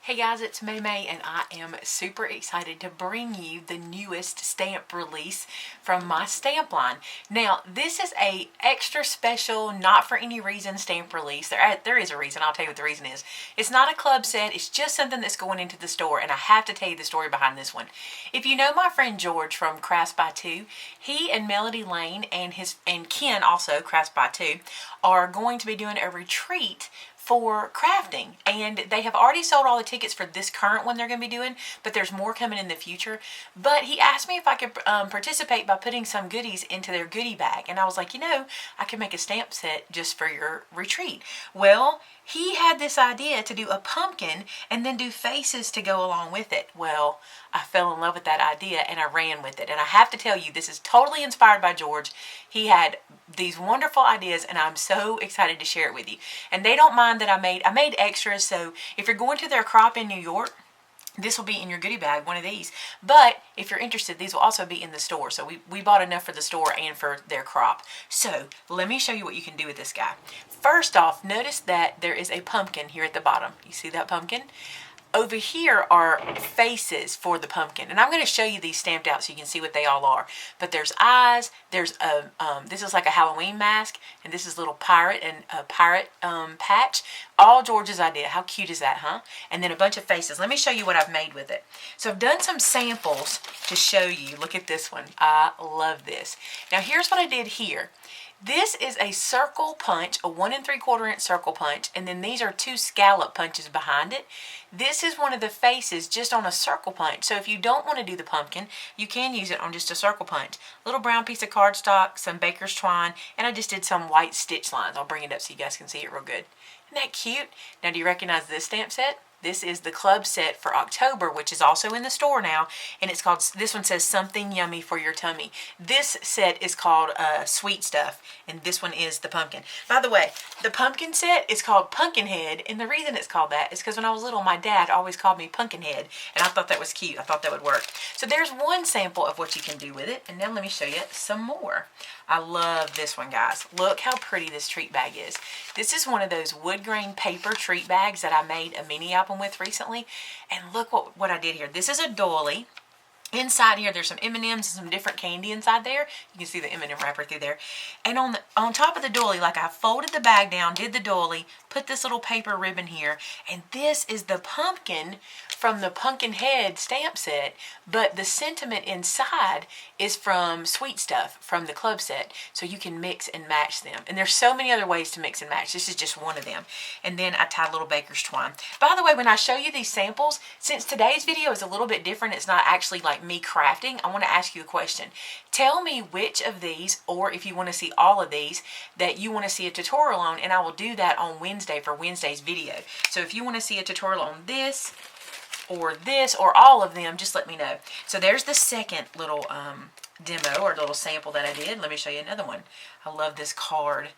Hey guys, it's Maymay and I am super excited to bring you the newest stamp release from my stamp line. Now, this is a extra special, not for any reason stamp release. There is a reason. I'll tell you what the reason is. It's not a club set. It's just something that's going into the store, and I have to tell you the story behind this one. If you know my friend George from Crafts by Two, he and Melody Lane and Ken, also Crafts by Two, are going to be doing a retreat for crafting, and they have already sold all the tickets for this current one they're going to be doing, but there's more coming in the future. But he asked me if I could participate by putting some goodies into their goodie bag, and I was like, I could make a stamp set just for your retreat. Well, he had this idea to do a pumpkin and then do faces to go along with it. Well, I fell in love with that idea and I ran with it. And I have to tell you, this is totally inspired by George. He had these wonderful ideas and I'm so excited to share it with you. And they don't mind that I made extras, so if you're going to their crop in New York, this will be in your goodie bag, one of these. But if you're interested, these will also be in the store. So we bought enough for the store and for their crop. So let me show you what you can do with this guy. First off, notice that there is a pumpkin here at the bottom. You see that pumpkin? Over here are faces for the pumpkin, and I'm going to show you these stamped out so you can see what they all are. But there's eyes, there's a this is like a Halloween mask, and this is a little pirate and a pirate patch. All George's idea. How cute is that, huh? And then a bunch of faces. Let me show you what I've made with it. So I've done some samples to show you. Look at this one. I love this. Now here's what I did here. This is a circle punch, a 1 3/4 inch circle punch, and then these are 2 scallop punches behind it. This is one of the faces just on a circle punch. So if you don't want to do the pumpkin, you can use it on just a circle punch. Little brown piece of cardstock, some baker's twine, and I just did some white stitch lines. I'll bring it up so you guys can see it real good. Isn't that cute? Now, do you recognize this stamp set? This is the club set for October, which is also in the store now, and it's called, this one says Something Yummy for Your Tummy. This set is called Sweet Stuff, and this one is the pumpkin. By the way, the pumpkin set is called Pumpkinhead, and the reason it's called that is because when I was little, my dad always called me Pumpkinhead, and I thought that was cute. I thought that would work. So there's one sample of what you can do with it, and now let me show you some more. I love this one, guys. Look how pretty this treat bag is. This is one of those wood grain paper treat bags that I made a mini album with recently. And look what I did here. This is a doily. Inside here, there's some M&Ms and some different candy inside there. You can see the M&M wrapper through there. And on top of the doily, like I folded the bag down, did the doily, put this little paper ribbon here, and this is the pumpkin from the Pumpkinhead stamp set, but the sentiment inside is from Sweet Stuff from the club set, so you can mix and match them. And there's so many other ways to mix and match. This is just one of them. And then I tied little baker's twine. By the way, when I show you these samples, since today's video is a little bit different, it's not actually like me crafting, I want to ask you a question. Tell me which of these, or if you want to see all of these, that you want to see a tutorial on, and I will do that on Wednesday for Wednesday's video. So if you want to see a tutorial on this, or all of them, just let me know. So there's the second little demo or little sample that I did. Let me show you another one. I love this card.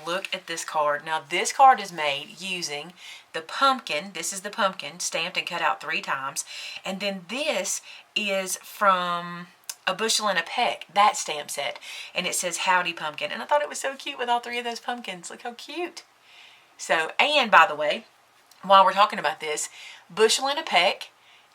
Look at this card. Now this card is made using the pumpkin. This is the pumpkin stamped and cut out 3 times. And then this is from A Bushel and a Peck, that stamp set. And it says Howdy Pumpkin. And I thought it was so cute with all 3 of those pumpkins. Look how cute. So, and by the way, while we're talking about this, Bushel and a Peck,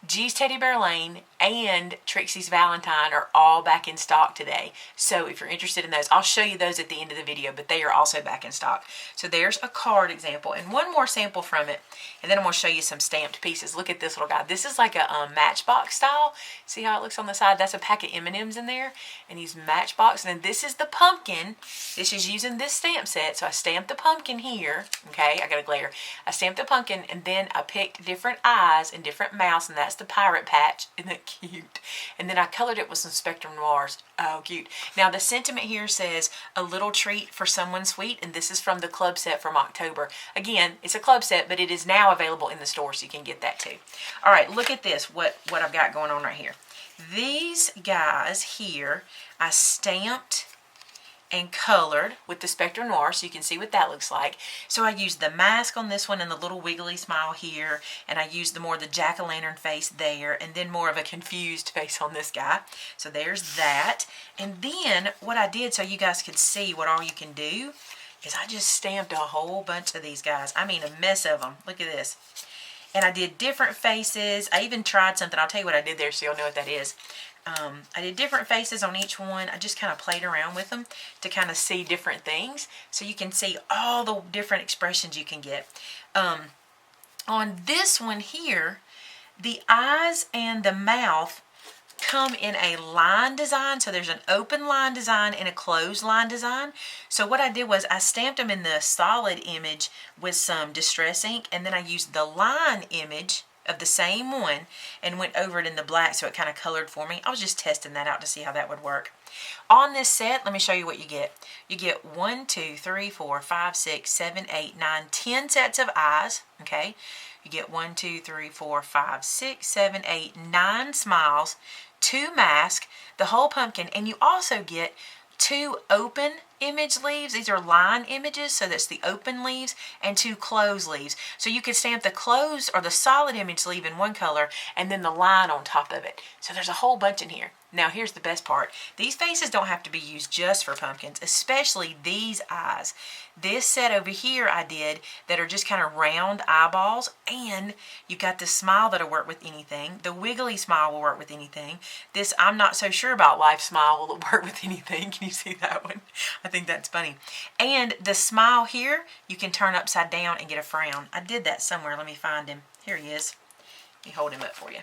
G's Teddy Bear Lane, and Trixie's Valentine are all back in stock today. So if you're interested in those, I'll show you those at the end of the video, but they are also back in stock. So there's a card example and one more sample from it, and then I'm going to show you some stamped pieces. Look at this little guy. This is like a matchbox style. See how it looks on the side? That's a pack of M&Ms in there, and he's matchbox. And then this is the pumpkin. This is using this stamp set. So I stamped the pumpkin here. Okay, I got a glare. I stamped the pumpkin, and then I picked different eyes and different mouths, and that's the pirate patch. Isn't that cute? And then I colored it with some Spectrum Noirs. Oh, cute. Now the sentiment here says a little treat for someone sweet, and this is from the club set from October. Again, it's a club set, but it is now available in the store, so you can get that too. All right, look at this, what I've got going on right here. These guys here, I stamped and colored with the Spectrum Noir, so you can see what that looks like. So I used the mask on this one and the little wiggly smile here, and I used the jack-o'-lantern face there, and then more of a confused face on this guy. So there's that. And then what I did, so you guys could see what all you can do, is I just stamped a whole bunch of these guys. I mean, a mess of them. Look at this. And I did different faces. I even tried something. I'll tell you what I did there so you'll know what that is. I did different faces on each one. I just kind of played around with them to kind of see different things. So you can see all the different expressions you can get. On this one here, the eyes and the mouth come in a line design. So there's an open line design and a closed line design. So what I did was I stamped them in the solid image with some distress ink, and then I used the line image of the same one and went over it in the black so it kind of colored for me. I was just testing that out to see how that would work. On this set, let me show you what you get. You get 1, 2, 3, 4, 5, 6, 7, 8, 9, 10 sets of eyes, okay? You get 1, 2, 3, 4, 5, 6, 7, 8, 9 smiles, 2 masks, the whole pumpkin, and you also get 2 open image leaves. These are line images, so that's the open leaves, and 2 closed leaves. So you could stamp the closed or the solid image leaf in one color and then the line on top of it. So there's a whole bunch in here. Now here's the best part. These faces don't have to be used just for pumpkins, especially these eyes. This set over here I did that are just kind of round eyeballs, and you've got this smile that'll work with anything. The wiggly smile will work with anything. This I'm not so sure about life smile will work with anything. Can you see that one? I think that's funny. And the smile here, you can turn upside down and get a frown. I did that somewhere. Let me find him. Here he is. Let me hold him up for you.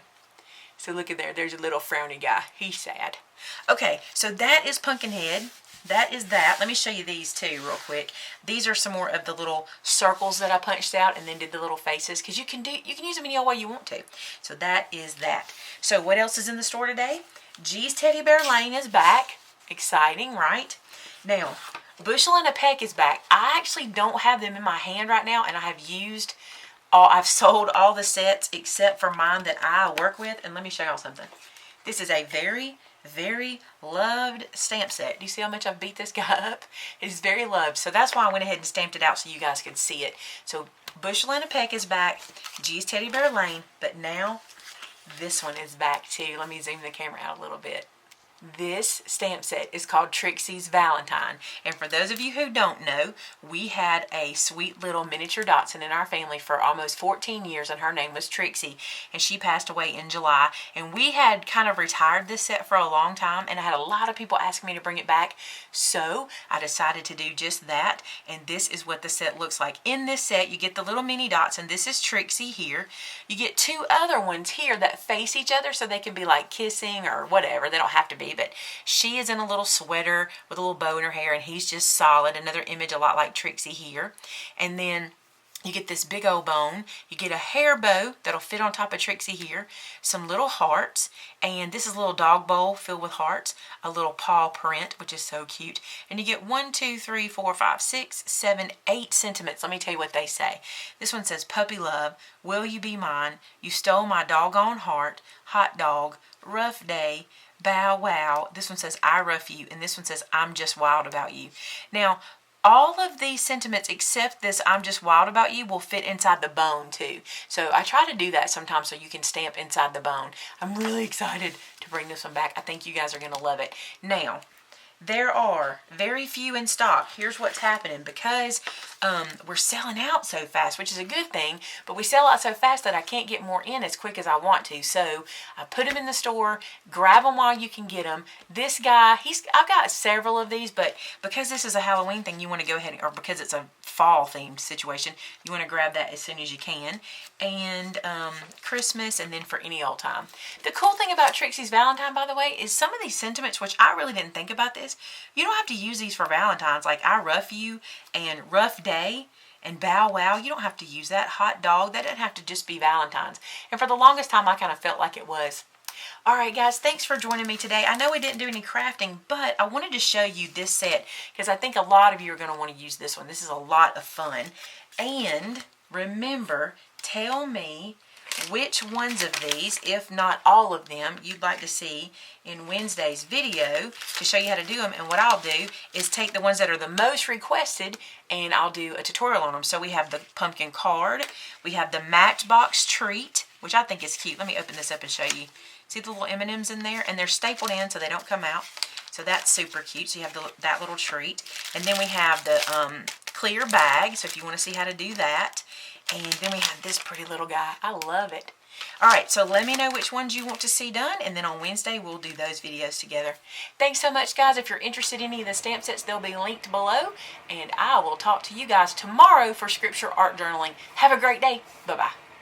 So look at there. There's a little frowny guy. He's sad. Okay, so that is Pumpkinhead. That is that. Let me show you these too real quick. These are some more of the little circles that I punched out and then did the little faces, because you can use them any way you want to. So that is that. So what else is in the store today? G's Teddy Bear Lane is back. Exciting, right? Now, Bushel and a Peck is back. I actually don't have them in my hand right now, and I've sold all the sets except for mine that I work with. And let me show y'all something. This is a very, very loved stamp set. Do you see how much I've beat this guy up? It's very loved. So that's why I went ahead and stamped it out so you guys could see it. So Bushel and a Peck is back. G's Teddy Bear Lane. But now this one is back too. Let me zoom the camera out a little bit. This stamp set is called Trixie's Valentine. And for those of you who don't know, we had a sweet little miniature Dachshund in our family for almost 14 years, and her name was Trixie. And she passed away in July. And we had kind of retired this set for a long time, and I had a lot of people asking me to bring it back. So I decided to do just that. And this is what the set looks like. In this set, you get the little mini Dachshund. This is Trixie here. You get 2 other ones here that face each other so they can be like kissing or whatever. They don't have to be. But she is in a little sweater with a little bow in her hair, and he's just solid. Another image a lot like Trixie here. And then you get this big old bone. You get a hair bow that'll fit on top of Trixie here. Some little hearts. And this is a little dog bowl filled with hearts. A little paw print, which is so cute. And you get 1, 2, 3, 4, 5, 6, 7, 8 sentiments. Let me tell you what they say. This one says, puppy love, will you be mine? You stole my doggone heart. Hot dog, rough day, bow wow. This one says, I rough you. And this one says, I'm just wild about you. Now, all of these sentiments except this I'm just wild about you will fit inside the bone too. So I try to do that sometimes so you can stamp inside the bone. I'm really excited to bring this one back. I think you guys are going to love it. Now, there are very few in stock. Here's what's happening because we're selling out so fast, which is a good thing, but we sell out so fast that I can't get more in as quick as I want to. So I put them in the store, grab them while you can get them. This guy, I've got several of these, but because this is a Halloween thing, you want to go ahead, or because it's a fall themed situation, you want to grab that as soon as you can. And Christmas, and then for any old time. The cool thing about Trixie's Valentine, by the way, is some of these sentiments, which I really didn't think about this, you don't have to use these for Valentine's, like I rough you and rough day and bow wow. You don't have to use that. Hot dog, that doesn't have to just be Valentine's. And for the longest time, I kind of felt like it was. All right, guys, thanks for joining me today. I know we didn't do any crafting, but I wanted to show you this set because I think a lot of you are going to want to use this one. This is a lot of fun. And remember, tell me which ones of these, if not all of them, you'd like to see in Wednesday's video to show you how to do them. And what I'll do is take the ones that are the most requested and I'll do a tutorial on them. So we have the pumpkin card, we have the Matchbox treat, which I think is cute. Let me open this up and show you. See the little M&Ms in there? And they're stapled in so they don't come out. So that's super cute. So you have that little treat. And then we have the clear bag. So if you want to see how to do that. And then we have this pretty little guy. I love it. All right, so let me know which ones you want to see done, and then on Wednesday we'll do those videos together. Thanks so much, guys. If you're interested in any of the stamp sets, they'll be linked below, and I will talk to you guys tomorrow for Scripture Art Journaling. Have a great day. Bye-bye.